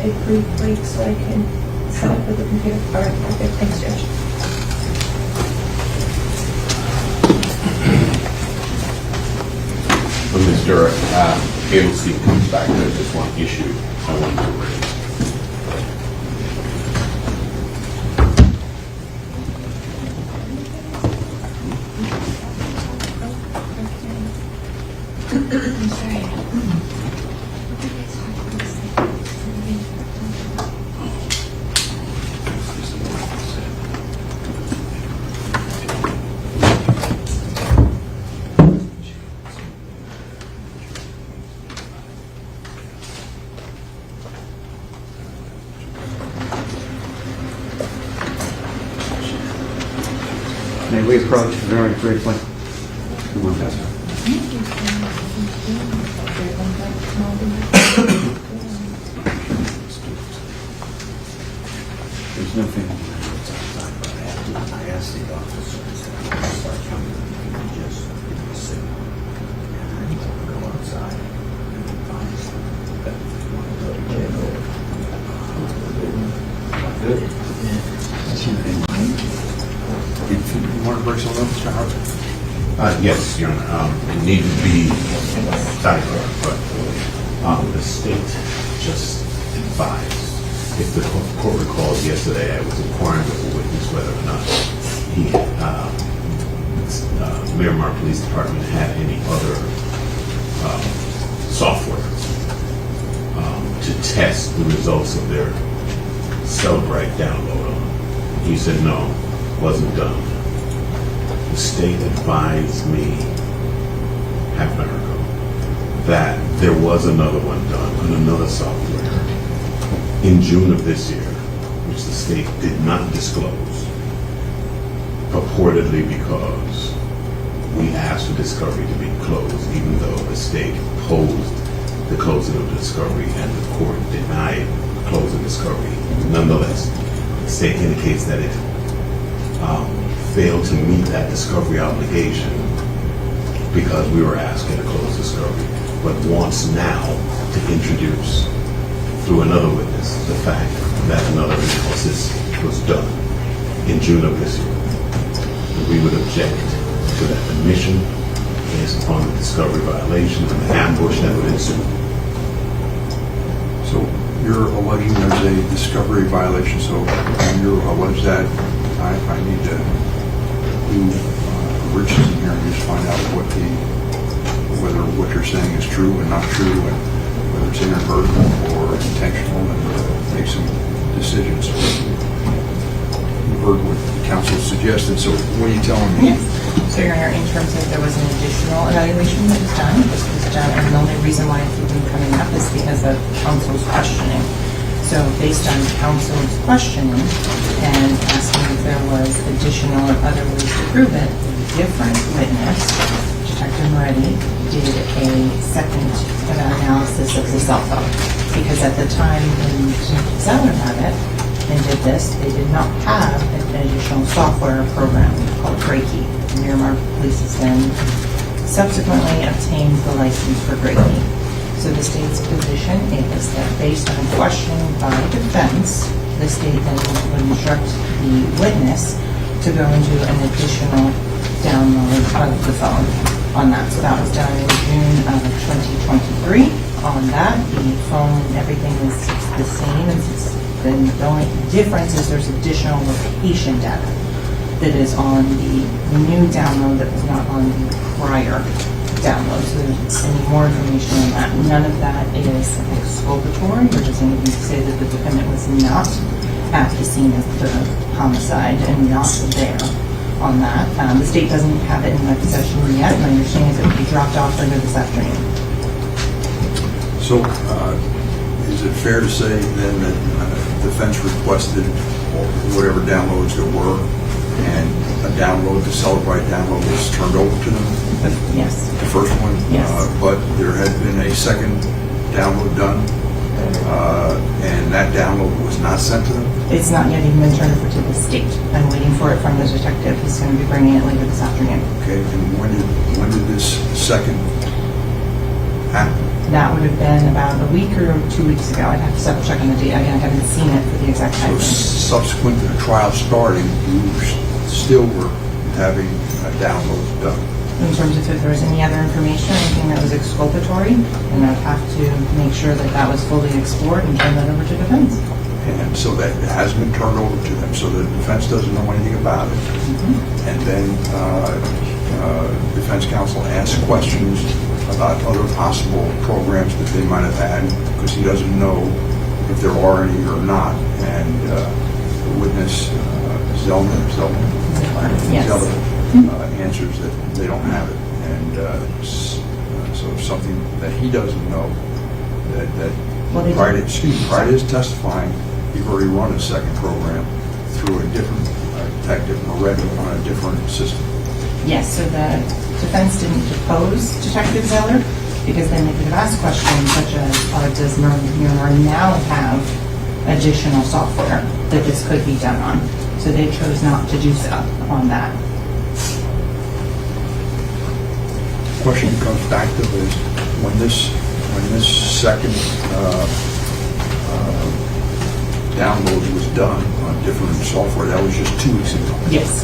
a brief break so I can set up with the computer? All right, okay, thanks, Judge. When Mr. Phillips comes back, there's just one issue I want to raise. I'm sorry. May we approach very briefly? There's nothing outside, but I asked the officers to start coming and just sit and go outside and find something that you want to bring someone up, Mr. Howard? Yes, Your Honor. It needed to be sidetracked, but the state just advised. If the court recalls yesterday, I was inquiring with the witness whether or not he, Miramar Police Department had any other software to test the results of their Celebrite download on. He said no, wasn't done. The state advised me half an hour ago that there was another one done on another software in June of this year, which the state did not disclose, purportedly because we asked for discovery to be closed, even though the state opposed the closing of the discovery and the court denied closing discovery. Nonetheless, the state indicates that it failed to meet that discovery obligation because we were asking to close discovery, but wants now to introduce through another witness the fact that another analysis was done in June of this year. We would object to that admission based upon the discovery violation and the ambush that would ensue. So you're alleging there's a discovery violation, so you allege that I need to do riches in here and just find out whether what you're saying is true and not true, and whether it's inadvertent or intentional, and make some decisions. You heard what counsel suggested, so what are you telling me? Yes. So, Your Honor, in terms of there was an additional evaluation that was done, this was done, and the only reason why it's even coming up is because of counsel's questioning. So, based on counsel's questioning and asking if there was additional or other ways to prove it, a different witness, Detective Moretti, did a second analysis of the cell phone. Because at the time when Zeller had it and did this, they did not have an additional software program called Breaky. Miramar Police has then subsequently obtained the license for Breaky. So the state's position is that based on questioning by defense, the state then would instruct the witness to go and do an additional download of the phone on that. So that was done in June of 2023. On that, the phone and everything is the same. And the only difference is there's additional location data that is on the new download that was not on the prior download. So there's any more information on that. None of that is exculpatory, or does anything to say that the defendant was not at the scene of the homicide and not there on that. The state doesn't have it in my possession yet. My understanding is it will be dropped off later this afternoon. So, is it fair to say then that defense requested whatever downloads there were, and a download, the Celebrite download, was turned over to them? Yes. The first one? Yes. But there had been a second download done, and that download was not sent to them? It's not yet even been turned over to the state. I'm waiting for it from the detective. He's going to be bringing it later this afternoon. Okay, and when did this second happen? That would have been about a week or 2 weeks ago. I'd have to double check on the date. Again, I haven't seen it for the exact So time. subsequent to the trial starting, you still were having downloads done. In terms of if there was any other information, anything that was exculpatory, then I'd have to make sure that that was fully explored and turn that over to defense. And so that it has been turned over to them, so the defense doesn't know anything about it. And then defense counsel asks questions about other possible programs that they might have had, because he doesn't know if there are any or not. And the witness, Zelda, Yes. answers that they don't have it. And so something that he doesn't know, Well, they prior to his testifying, you've already run a second program through a different detective, Moretti, on a different system. Yes, so the defense didn't depose Detective Zeller because then they could have asked questions such as, does Miramar now have additional software that this could be done on? So they chose not to do so on that. Question comes back to is when this second download was done on different software, that was just 2 weeks ago. Yes.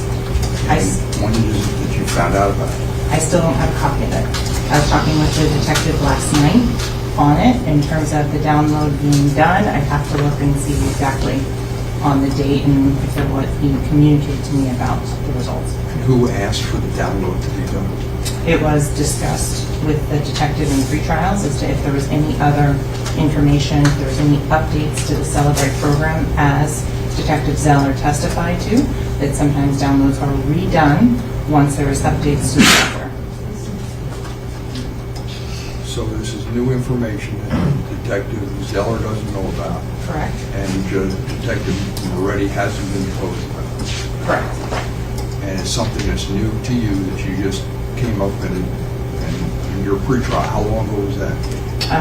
When did you found out about it? I still don't have a copy of it. I was talking with the detective last night on it in terms of the download being done. I'd have to look and see exactly on the date and if it what he communicated to me about the results. Who asked for the download to be done? It was discussed with the detective in pre-trials as to if there was any other information, if there was any updates to the Celebrate program, as Detective Zeller testified to, that sometimes downloads are redone once there is updates to the software. So this is new information that Detective Zeller doesn't know about, Correct. and Detective Moretti hasn't been told about. Correct. And it's something that's new to you that you just came up in your pre-trial. How long ago was that? I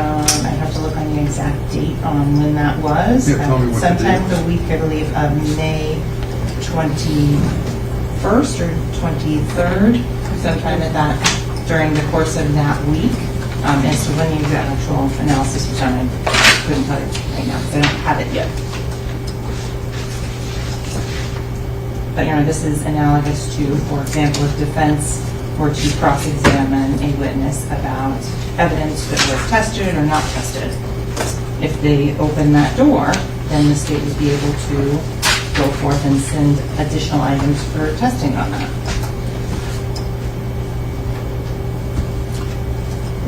have to look on the exact date on when that was. Yeah, tell me what the Sometime date was. the week, I believe, of May 21st or 23rd, sometime at that, during the course of that week. As to when the actual analysis was done, I couldn't tell you right now, because I don't have it yet. But, this is analogous to, for example, if defense were to cross-examine a witness about evidence that was tested or not tested. If they open that door, then the state would be able to go forth and send additional items for testing on that.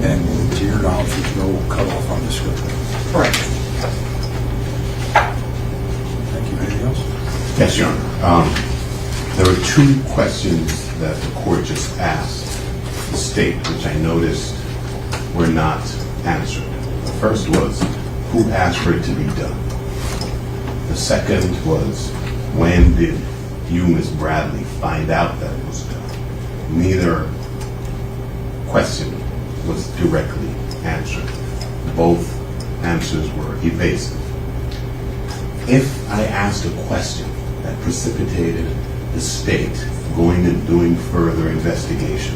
And to your knowledge, there's no cutoff on this script. Correct. Thank you. Anything else? Yes, Your Honor. There were two questions that the court just asked the state, which I noticed were not answered. The first was, who asked for it to be done? The second was, when did you, Ms. Bradley, find out that it was done? Neither question was directly answered. Both answers were evasive. If I asked a question that precipitated the state going and doing further investigation,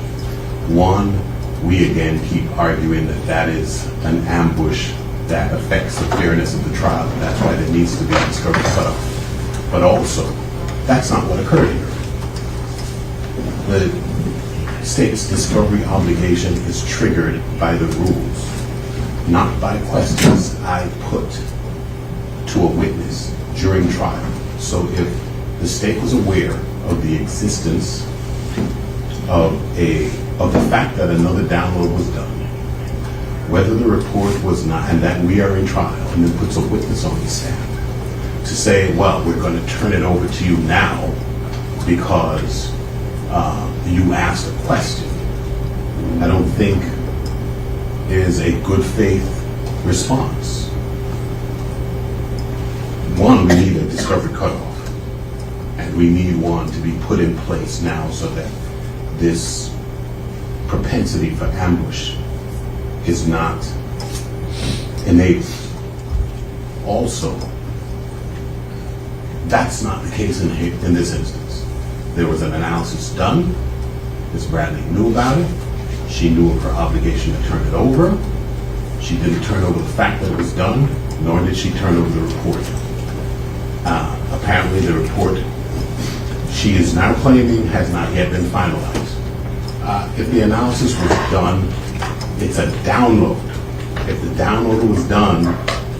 one, we again keep arguing that that is an ambush that affects the fairness of the trial, and that's why there needs to be a discovery cutoff. But also, that's not what occurred here. The state's discovery obligation is triggered by the rules, not by questions I put to a witness during trial. So if the state was aware of the existence of the fact that another download was done, whether the report was not, and that we are in trial, and then puts a witness on the stand to say, well, we're going to turn it over to you now because you asked a question, I don't think is a good faith response. One, we need a discovery cutoff. And we need one to be put in place now so that this propensity for ambush is not enabled. Also, that's not the case in this instance. There was an analysis done. Ms. Bradley knew about it. She knew of her obligation to turn it over. She didn't turn over the fact that it was done, nor did she turn over the report. Apparently, the report she is now claiming has not yet been finalized. If the analysis was done, it's a download. If the download was done,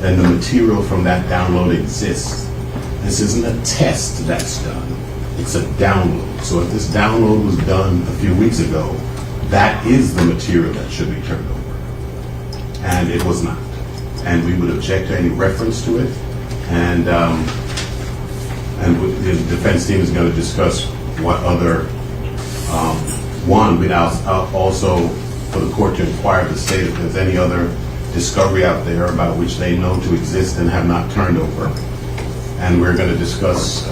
then the material from that download exists. This isn't a test that's done. It's a download. So if this download was done a few weeks ago, that is the material that should be turned over. And it was not. And we would object to any reference to it. And the defense team is going to discuss what other, we'd also for the court to inquire of the state if there's any other discovery out there about which they know to exist and have not turned over. And we're going to discuss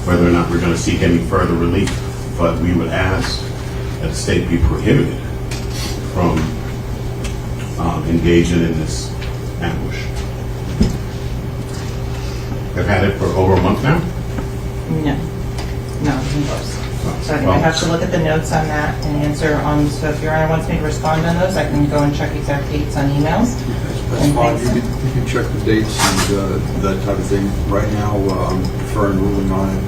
whether or not we're going to seek any further relief. But we would ask that the state be prohibited from engaging in this ambush. I've had it for over a month now. No, it isn't close. So I think I have to look at the notes on that and answer on, so if Your Honor wants me to respond on those, I can go and check exact dates on emails. That's fine. You can check the dates and that type of thing. Right now, I'm deferring ruling on it.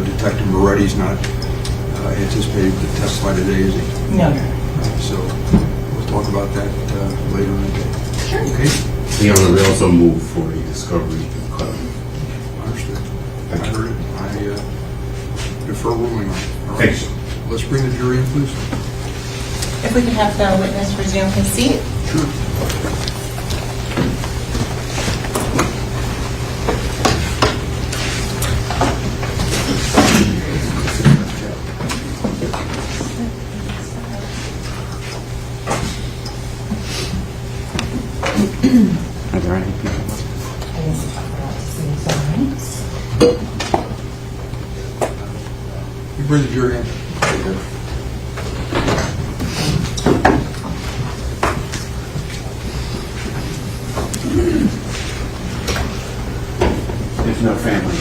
Detective Moretti's not anticipated to testify today, is he? No. So we'll talk about that later in the day. Sure. Okay? Your Honor, we also move for a discovery. Understood. I heard it. I defer ruling on it. All right. Thanks. Let's bring the jury in, please. If we could have the witness resume his seat. Sure. Are there any people? You bring the jury in. There's no family